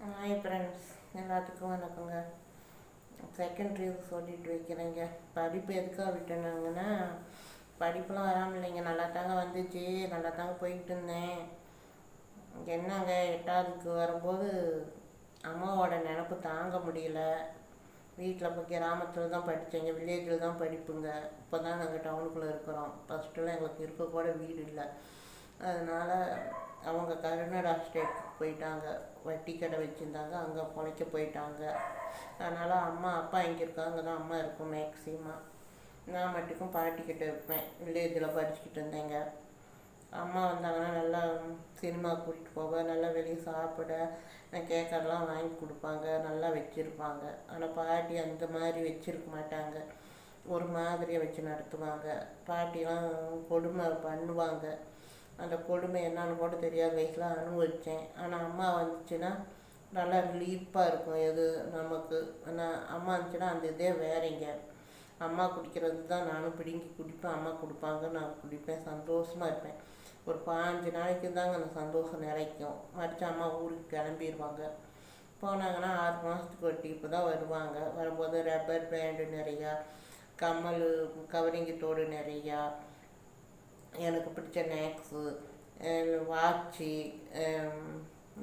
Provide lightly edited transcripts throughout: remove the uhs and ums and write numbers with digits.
Hi friends, எல்லாத்துக்கும் வணக்கங்க. Second review சொல்லிட்டு வைக்கிறேங்க. படிப்பு எதுக்காக விட்டுனாங்கன்னா, படிப்புலாம் வராமல் இல்லைங்க, நல்லா தாங்க வந்துச்சு, நல்லா தாங்க போய்கிட்டு இருந்தேன். என்னங்க 8ஆவதுக்கு வரும்போது அம்மாவோட நினப்பு தாங்க முடியல. வீட்டில் இப்போ கிராமத்தில் தான் படித்தேங்க, வில்லேஜில் தான் படிப்புங்க. இப்போ தான் நாங்கள் டவுனுக்குள்ளே இருக்கிறோம். ஃபஸ்ட்டுலாம் எங்களுக்கு இருக்கக்கூட வீடு இல்லை. அதனால் அவங்க கர்நாடகா ஸ்டேட்டுக்கு போயிட்டாங்க. வட்டி கடை வச்சுருந்தாங்க, அங்கே பொழைக்க போயிட்டாங்க. அதனால் அம்மா அப்பா இங்கே இருக்காங்க தான் அம்மா இருக்கும் மேக்ஸிமம். நான் மட்டுக்கும் பாட்டிக்கிட்ட இருப்பேன். வில்லேஜில் படிச்சுக்கிட்டு இருந்தேங்க. அம்மா வந்தாங்கன்னா நல்லா சினிமா கூட்டிகிட்டு போக, நல்லா வெளியே சாப்பிட, நான் கேட்கறதெல்லாம் வாங்கி கொடுப்பாங்க, நல்லா வச்சுருப்பாங்க. ஆனால் பாட்டி அந்த மாதிரி வச்சுருக்க மாட்டாங்க, ஒரு மாதிரியை வச்சு நடத்துவாங்க. பாட்டிலாம் கொடுமை பண்ணுவாங்க. அந்த கொடுமை என்னன்னு கூட தெரியாத வயசில் அனுபவித்தேன். ஆனால் அம்மா வந்துச்சுன்னா நல்லா ரிலீஃபாக இருக்கும். எது நமக்கு ஆனால் அம்மா இருந்துச்சுன்னா அந்த இதே வேறங்க. அம்மா குடிக்கிறது தான் நானும் பிடுங்கி குடிப்பேன், அம்மா கொடுப்பாங்க, நான் குடிப்பேன், சந்தோஷமாக இருப்பேன். ஒரு 15 நாளைக்கு தாங்க அந்த சந்தோஷம் நிலைக்கும். மறுத்து அம்மா ஊருக்கு கிளம்பிடுவாங்க. போனாங்கன்னா 6 மாதத்துக்கு ஒரு இப்போ தான் வருவாங்க. வரும்போது ரப்பர் பேண்டு நிறையா, கம்மல் கவரிங்கு தோடு நிறையா, எனக்கு பிடிச்ச நேக்ஸு, வாட்சி,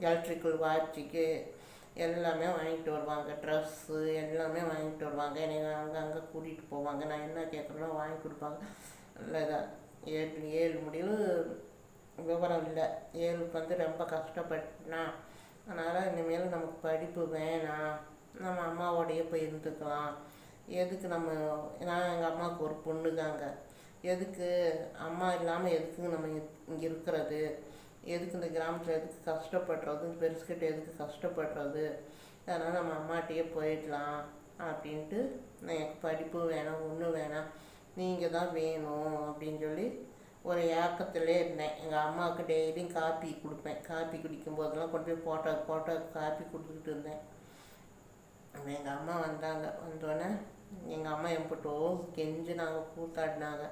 எலக்ட்ரிக்கல் வாட்சிக்கு எல்லாமே வாங்கிட்டு வருவாங்க. ட்ரெஸ்ஸு எல்லாமே வாங்கிட்டு வருவாங்க. என்னை அங்கே கூட்டிகிட்டு போவாங்க. நான் என்ன கேட்குறேனோ வாங்கி கொடுப்பாங்க. நல்லதான் 7 முடிவு விவரம் இல்லை. 7க்கு ரொம்ப கஷ்டப்பட்டேன்னா, அதனால் இனிமேல் நமக்கு படிப்பு வேணாம், நம்ம அம்மாவோடையே போய் இருந்துக்கலாம். எதுக்கு நம்ம, நான் எங்கள் அம்மாவுக்கு ஒரு பொண்ணு தாங்க, எதுக்கு அம்மா இல்லாமல் எதுக்கு நம்ம இங்கே இருக்கிறது, எதுக்கு இந்த கிராமத்தில் எதுக்கு கஷ்டப்படுறது, பெருசுக்கிட்ட எதுக்கு கஷ்டப்படுறது, அதனால் நம்ம அம்மாட்டையே போயிடலாம் அப்படின்ட்டு, நான் எனக்கு படிப்பு வேணாம், ஒன்றும் வேணாம், நீங்கள் தான் வேணும் அப்படின்னு சொல்லி ஒரு ஏக்கத்திலே இருந்தேன். எங்கள் அம்மாவுக்கு டெய்லியும் காப்பி கொடுப்பேன். காப்பி குடிக்கும்போதெல்லாம் கொண்டு போய் போட்டோ காப்பி கொடுத்துக்கிட்டு இருந்தேன். எங்கள் அம்மா வந்தாங்க. வந்தோடனே எங்கள் அம்மா எம்பிட்டோ கெஞ்சினாங்க, கூத்தாடினாங்க.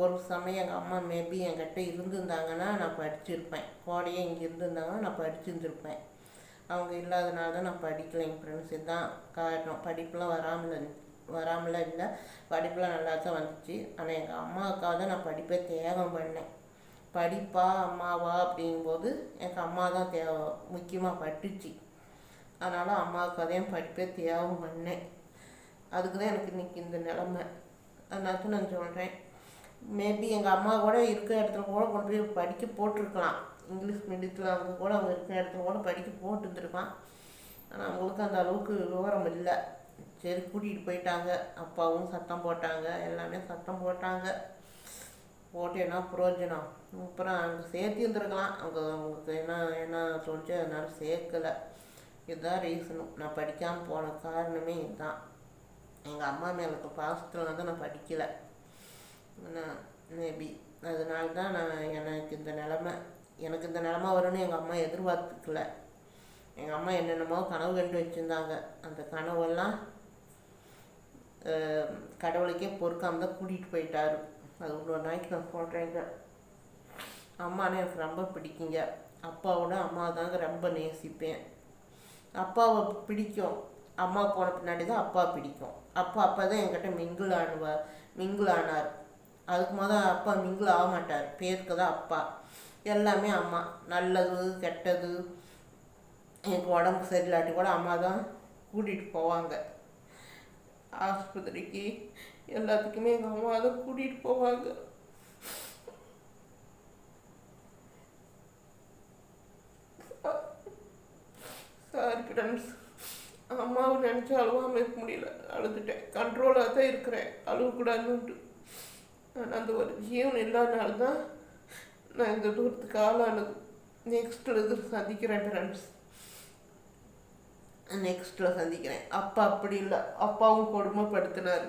ஒரு சமயம் எங்கள் அம்மா மேபி என்கிட்ட இருந்திருந்தாங்கன்னா நான் படிச்சிருப்பேன். கோடையே இங்கே இருந்திருந்தாங்கன்னா நான் படிச்சிருந்துருப்பேன். அவங்க இல்லாதனால தான் நான் படிக்கலை. எங்கள் ஃப்ரெண்ட்ஸ் இதுதான் காரணம். படிப்புலாம் வராமலாம் இல்லை, படிப்புலாம் நல்லா தான் வந்துச்சு. ஆனால் எங்கள் அம்மாவுக்காக தான் நான் படிப்பை தியாகம் பண்ணேன். படிப்பா அம்மாவா அப்படிங்கும்போது எனக்கு அம்மா தான் முக்கியமாக பட்டுச்சு. அதனால் அம்மாவுக்காக தான் படிப்பே தியாகம் பண்ணேன். அதுக்கு தான் எனக்கு இன்றைக்கி இந்த நிலமை. அதனால தான் நான் சொல்கிறேன், மேபி எங்கள் அம்மா கூட இருக்கிற இடத்துல கூட கொண்டு போய் படிக்க போட்டிருக்கலாம். இங்கிலீஷ் மீடியத்தில் அவங்க கூட அவங்க இருக்கிற இடத்துல கூட படிக்க போட்டுருந்துருக்கலாம். ஆனால் அவங்களுக்கு அந்த அளவுக்கு விவரம் இல்லை. சரி, கூட்டிகிட்டு போயிட்டாங்க. அப்பாவும் சத்தம் போட்டாங்க, எல்லாமே சத்தம் போட்டாங்க. போட்டு என்ன பிரயோஜனம்? அப்புறம் அங்கே சேர்த்திருந்துருக்கலாம். அவங்களுக்கு என்ன சொல்லிச்சு, அதனால சேர்க்கலை. இதுதான் ரீசனும். நான் படிக்காமல் போன காரணமே இதுதான். எங்கள் அம்மா மேலே இருக்க பாசத்தில் வந்து நான் படிக்கலை. மேபி அதனால தான் எனக்கு இந்த நிலமை வரும்னு எங்கள் அம்மா எதிர்பார்த்துக்கல. எங்கள் அம்மா என்னென்னமோ கனவு கண்டு வச்சுருந்தாங்க. அந்த கனவெல்லாம் கடவுளுக்கே பொறுக்காம தான் கூட்டிகிட்டு போயிட்டாரு. அது ஒரு நாளைக்கு நான் சொல்கிறேங்க. அம்மானே எனக்கு ரொம்ப பிடிக்குங்க. அப்பாவோட அம்மா தாங்க ரொம்ப நேசிப்பேன். அப்பாவை பிடிக்கும், அம்மா போன பின்னாடி தான் அப்பா பிடிக்கும். அப்பா தான் என்கிட்ட மிங்கிள் ஆனார். அதுக்கு முதல் அப்பா மிங்கிள் ஆக மாட்டார், பேருக்கு தான் அப்பா. எல்லாமே அம்மா, நல்லது கெட்டது, எனக்கு உடம்பு சரியில்லாட்டி கூட அம்மா தான் கூட்டிகிட்டு போவாங்க. ஆஸ்பத்திரிக்கு எல்லாத்துக்குமே எங்கள் அம்மா தான் கூட்டிகிட்டு போவாங்க. சாரி ஃப்ரெண்ட்ஸ், அம்மாவை நினச்சா அழுவாமல் இருக்க முடியல, அழுதுட்டேன். கண்ட்ரோலாக தான் இருக்கிறேன், அழுவக்கூடாதுன்ட்டு. ஆனால் அந்த ஒரு ஜீவன் இல்லாதனால தான் நான் இந்த தூரத்துக்கு ஆளானது. நெக்ஸ்ட்டில் இது சந்திக்கிறேன் ஃப்ரெண்ட்ஸ், நெக்ஸ்ட்டில் சந்திக்கிறேன். அப்பா அப்படி இல்லை, அப்பாவும் கொடுமைப்படுத்தினார்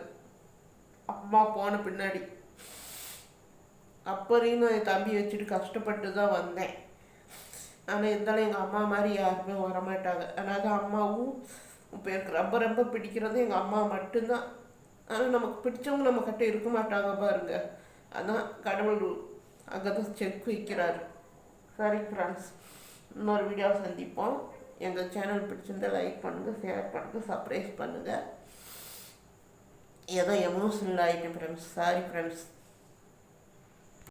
அம்மா போன பின்னாடி. அப்பறையும் என் தம்பி வச்சுட்டு கஷ்டப்பட்டு தான் வந்தேன். ஆனால் இருந்தாலும் எங்கள் அம்மா மாதிரி யாருமே வரமாட்டாங்க. அதனால் அம்மாவும் இப்போ எனக்கு ரொம்ப பிடிக்கிறது எங்கள் அம்மா மட்டும்தான். ஆனால் நமக்கு பிடிச்சவங்க நம்மக்கிட்ட இருக்க மாட்டாங்க பாருங்க. அதான் கடவுள் அங்கே தான் செக் வைக்கிறாரு. சரி ஃப்ரெண்ட்ஸ், இன்னொரு வீடியோவை சந்திப்போம். எங்கள் சேனல் பிடிச்சிருந்தா லைக் பண்ணுங்கள், ஷேர் பண்ணுங்கள், சப்ஸ்கிரைப் பண்ணுங்கள். ஏதோ எமோஷனல் ஆகிட்டேன் ஃப்ரெண்ட்ஸ், சாரி ஃப்ரெண்ட்ஸ்.